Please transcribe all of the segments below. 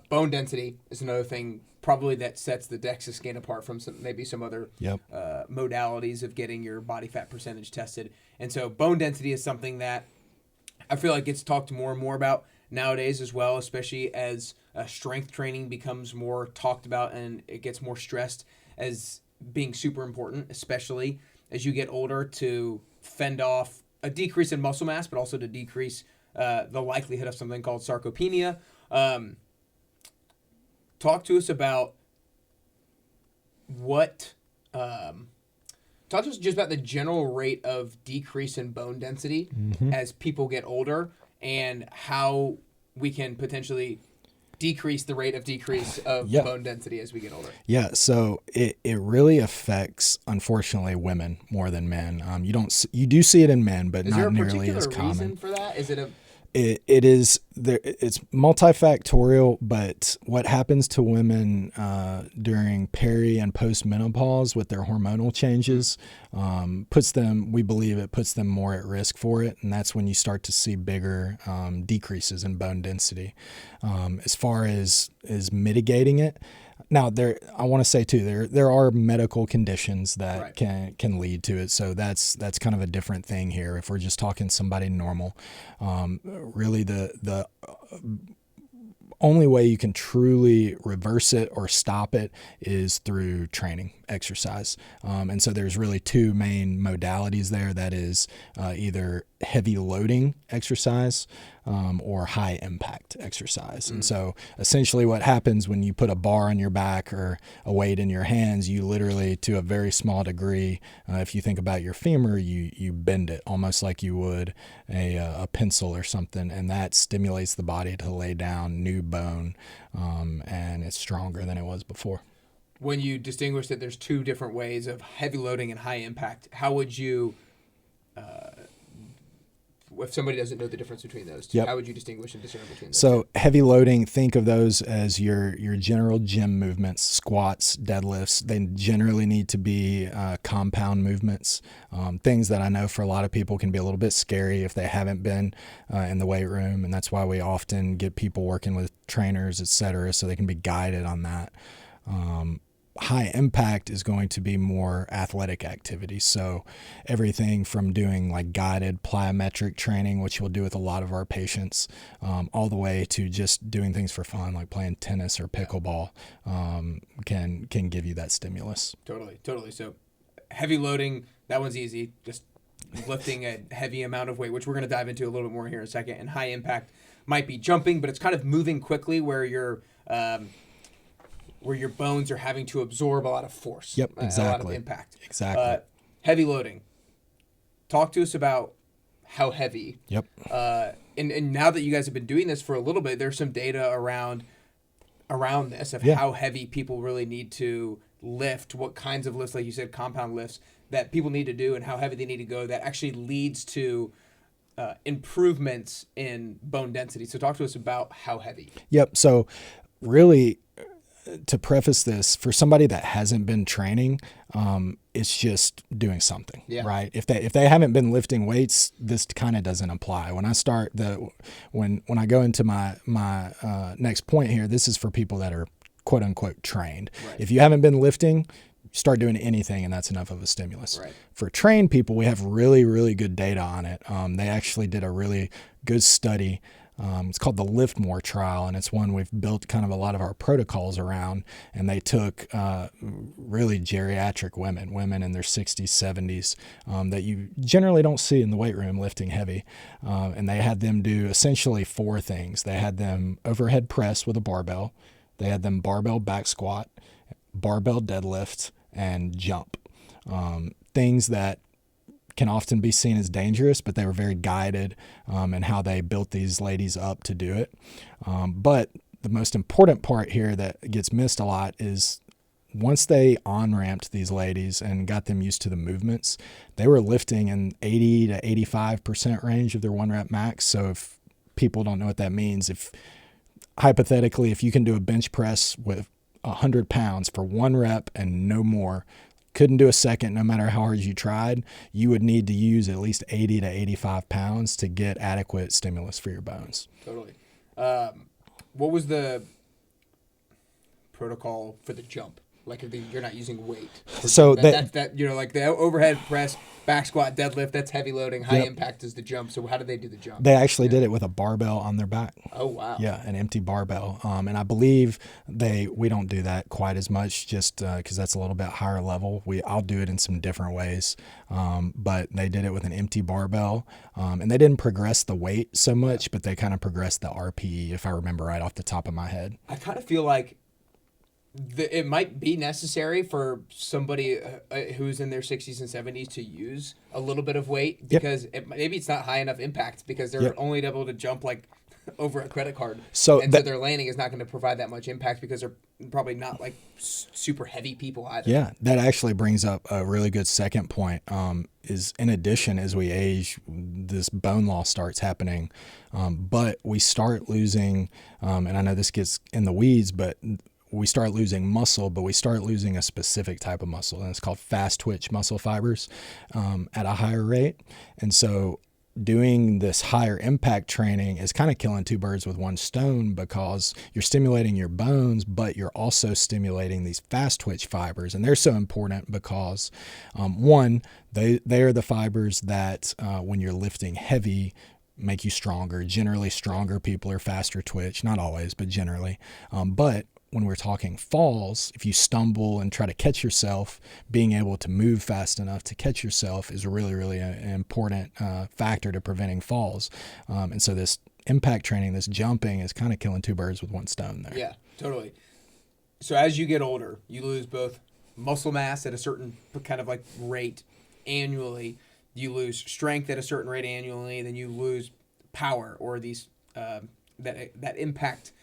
Bone density is another thing probably that sets the DEXA scan apart from maybe some other modalities of getting your body fat percentage tested. And so bone density is something that I feel like gets talked more and more about nowadays as well, especially as strength training becomes more talked about and it gets more stressed as being super important, especially as you get older, to fend off a decrease in muscle mass, but also to decrease the likelihood of something called sarcopenia. Talk to us about talk to us just about the general rate of decrease in bone density as people get older, and how we can potentially decrease the rate of decrease of bone density as we get older. Yeah, so it really affects, unfortunately, women more than men. You do see it in men, but not nearly as common. Is there a particular reason for that? Is it a It is there. It's multifactorial, but what happens to women during peri and postmenopause with their hormonal changes we believe it puts them more at risk for it, and that's when you start to see bigger decreases in bone density. As far as mitigating it. Now, I want to say too, there are medical conditions that can lead to it. So that's kind of a different thing here. If we're just talking somebody normal, really the only way you can truly reverse it or stop it is through training, exercise. And so there's really two main modalities there. That is either heavy loading exercise or high impact exercise. And so essentially what happens when you put a bar on your back or a weight in your hands, you literally, to a very small degree, if you think about your femur, you bend it almost like you would a pencil or something. And that stimulates the body to lay down new bone, and it's stronger than it was before. When you distinguish that there's two different ways of heavy loading and high impact, how would you, if somebody doesn't know the difference between those two, how would you distinguish and discern between those two? Heavy loading, think of those as your general gym movements, squats, deadlifts. They generally need to be compound movements, things that I know for a lot of people can be a little bit scary if they haven't been in the weight room, and that's why we often get people working with trainers, et cetera, so they can be guided on that. High impact is going to be more athletic activity. So everything from doing like guided plyometric training, which we'll do with a lot of our patients, all the way to just doing things for fun, like playing tennis or pickleball, can give you that stimulus. Totally. So heavy loading, that one's easy. Just lifting a heavy amount of weight, which we're going to dive into a little bit more here in a second. And high impact might be jumping, but it's kind of moving quickly where your bones are having to absorb a lot of force. Yep, exactly. A lot of impact. Exactly. Heavy loading. Talk to us about how heavy. Yep. And now that you guys have been doing this for a little bit, there's some data around this of how heavy people really need to lift, what kinds of lifts, like you said, compound lifts, that people need to do and how heavy they need to go that actually leads to improvements in bone density. So talk to us about how heavy. Yep. So really, to preface this, for somebody that hasn't been training, it's just doing something, right? If they haven't been lifting weights, this kind of doesn't apply. When I start when I go into my next point here, this is for people that are quote unquote trained. Right. If you haven't been lifting, start doing anything, and that's enough of a stimulus. Right. For trained people, we have really, really good data on it. They actually did a really good study. It's called the Griffin Moore trial, and it's one we've built kind of a lot of our protocols around. And they took really geriatric women in their 60s, 70s, that you generally don't see in the weight room lifting heavy. And they had them do essentially four things. They had them overhead press with a barbell. They had them barbell back squat, barbell deadlift, and jump. Things that can often be seen as dangerous, but they were very guided in how they built these ladies up to do it. But the most important part here that gets missed a lot is once they on-ramped these ladies and got them used to the movements, they were lifting in 80 to 85% range of their one rep max. So if people don't know what that means, if hypothetically, if you can do a bench press with 100 pounds for one rep and no more, couldn't do a second no matter how hard you tried, you would need to use at least 80 to 85 pounds to get adequate stimulus for your bones. Totally. What was the protocol for the jump? Like if you're not using weight. So that you know, like the overhead press, back squat, deadlift, that's heavy loading. High impact is the jump. So how do they do the jump? They actually did it with a barbell on their back. Oh wow. Yeah, an empty barbell. And I believe we don't do that quite as much, just because that's a little bit higher level. I'll do it in some different ways, but they did it with an empty barbell, and they didn't progress the weight so much, but they kind of progressed the RPE, if I remember right off the top of my head. I kind of feel like it might be necessary for somebody who's in their 60s and 70s to use a little bit of weight because maybe it's not high enough impact because they're only able to jump like over a credit card. So their landing is not going to provide that much impact because they're probably not like super heavy people either. Yeah, that actually brings up a really good second point. Is in addition, as we age, this bone loss starts happening, but we start losing, and I know this gets in the weeds, but we start losing muscle, but we start losing a specific type of muscle, and it's called fast twitch muscle fibers at a higher rate. And so doing this higher impact training is kind of killing two birds with one stone because you're stimulating your bones, but you're also stimulating these fast twitch fibers. And they're so important because one, they are the fibers that when you're lifting heavy, make you stronger. Generally stronger people are faster twitch, not always, but generally. But when we're talking falls, if you stumble and try to catch yourself, being able to move fast enough to catch yourself is really, really an important factor to preventing falls. And so this impact training, this jumping is kind of killing two birds with one stone there. Yeah, totally. So as you get older, you lose both muscle mass at a certain kind of like rate annually. You lose strength at a certain rate annually. Then you lose power or these that impact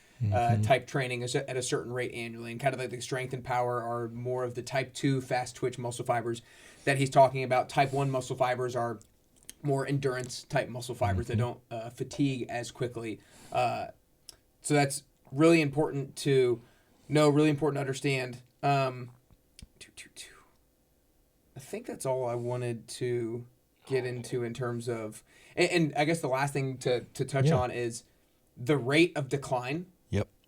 type training is at a certain rate annually, and kind of like the strength and power are more of the type 2 fast twitch muscle fibers that he's talking about. Type 1 muscle fibers are more endurance type muscle fibers that don't fatigue as quickly. So that's really important to know, really important to understand. I think that's all I wanted to get into in terms of, and I guess the last thing to touch on is the rate of decline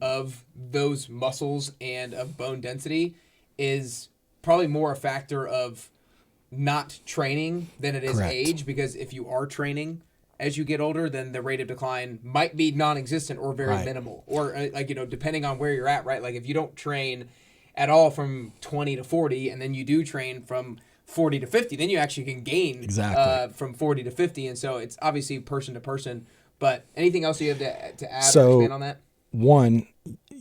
of those muscles and of bone density is probably more a factor of not training than it is age, because if you are training as you get older, then the rate of decline might be non-existent or very minimal, or like, you know, depending on where you're at, right? Like if you don't train at all from 20 to 40 and then you do train from 40 to 50, then you actually can gain from 40 to 50. And so it's obviously person to person, but anything else you have to add or expand on that? One,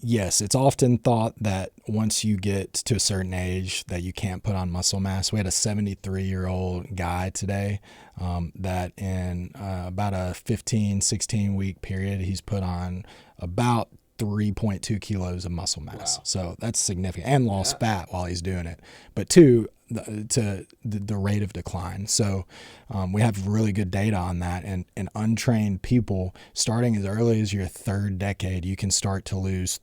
yes, it's often thought that once you get to a certain age that you can't put on muscle mass. We had a 73-year-old guy today that in about a 15, 16-week period, he's put on about 3.2 kilos of muscle mass. Wow. So that's significant, and lost fat while he's doing it. But two, the rate of decline. So we have really good data on that. And untrained people, starting as early as your third decade, you can start to lose